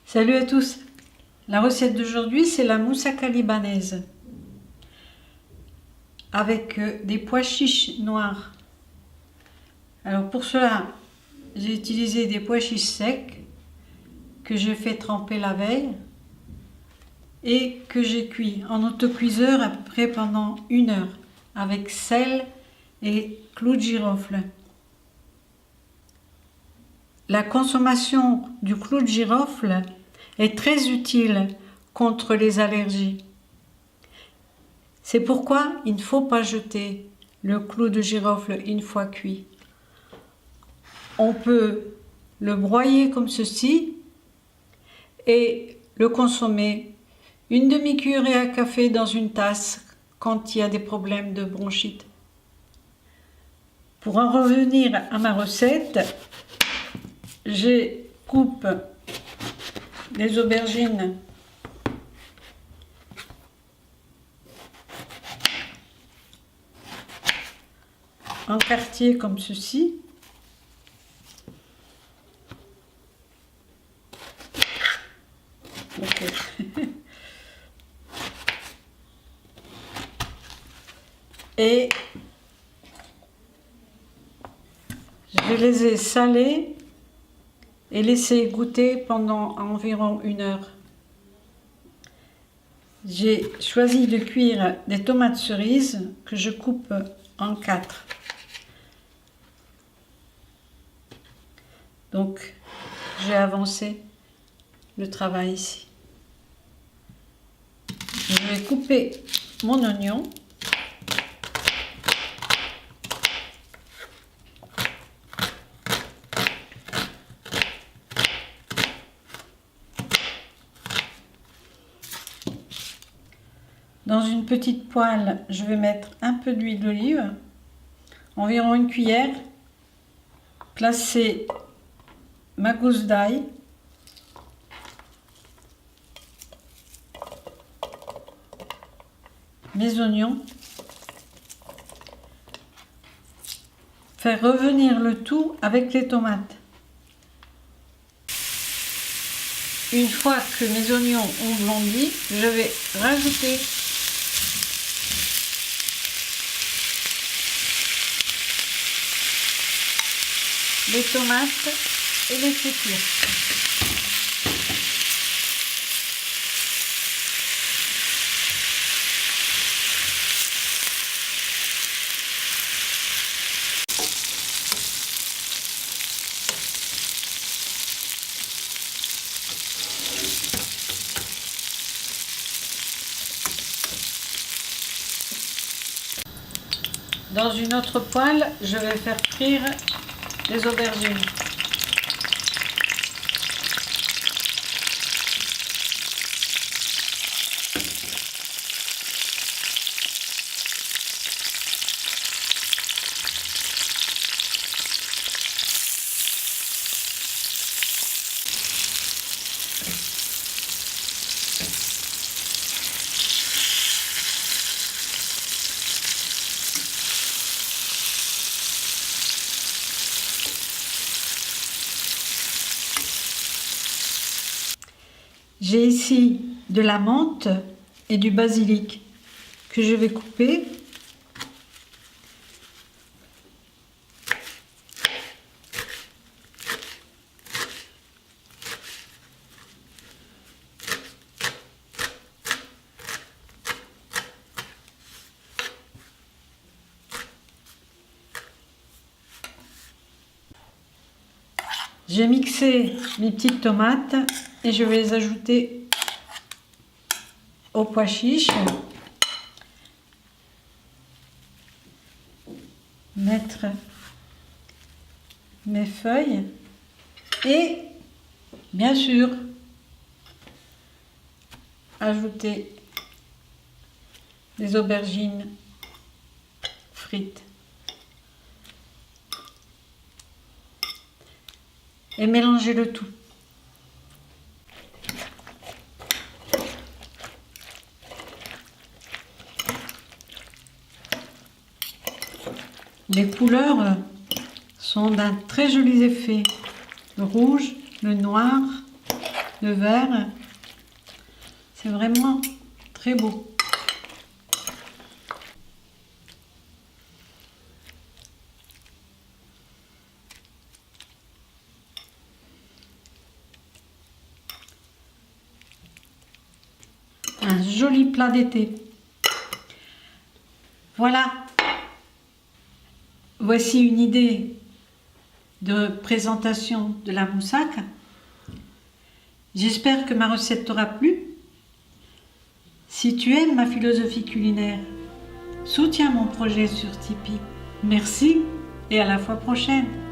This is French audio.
Salut à tous. La recette d'aujourd'hui, c'est la moussaka libanaise avec des pois chiches noirs. Alors pour cela, j'ai utilisé des pois chiches secs que j'ai fait tremper la veille et que j'ai cuit en autocuiseur à peu près pendant 1 heure avec sel et clous de girofle. La consommation du clou de girofle est très utile contre les allergies. C'est pourquoi il ne faut pas jeter le clou de girofle une fois cuit. On peut le broyer comme ceci et le consommer une demi-cuillerée à café dans une tasse quand il y a des problèmes de bronchite. Pour en revenir à ma recette, je coupe les aubergines en quartiers comme ceci. Okay. Et je les ai salés et laissés égoutter pendant environ 1 heure. J'ai choisi de cuire des tomates cerises que je coupe en 4. Donc, j'ai avancé le travail ici. Je vais couper mon oignon. Dans une petite poêle, je vais mettre un peu d'huile d'olive, environ 1 cuillère, placer ma gousse d'ail, mes oignons, faire revenir le tout avec les tomates. Une fois que mes oignons ont blondi, je vais rajouter les tomates et les féculents. Dans une autre poêle, je vais faire frire les aubergines. J'ai ici de la menthe et du basilic que je vais couper. J'ai mixé mes petites tomates et je vais les ajouter aux pois chiches. Mettre mes feuilles et bien sûr ajouter des aubergines frites. Et mélanger le tout. Les couleurs sont d'un très joli effet. Le rouge, le noir le vert. C'est vraiment très beau. Un joli plat d'été. Voilà. Voici une idée de présentation de la moussaka. J'espère que ma recette t'aura plu. Si tu aimes ma philosophie culinaire, soutiens mon projet sur Tipeee. Merci et à la fois prochaine.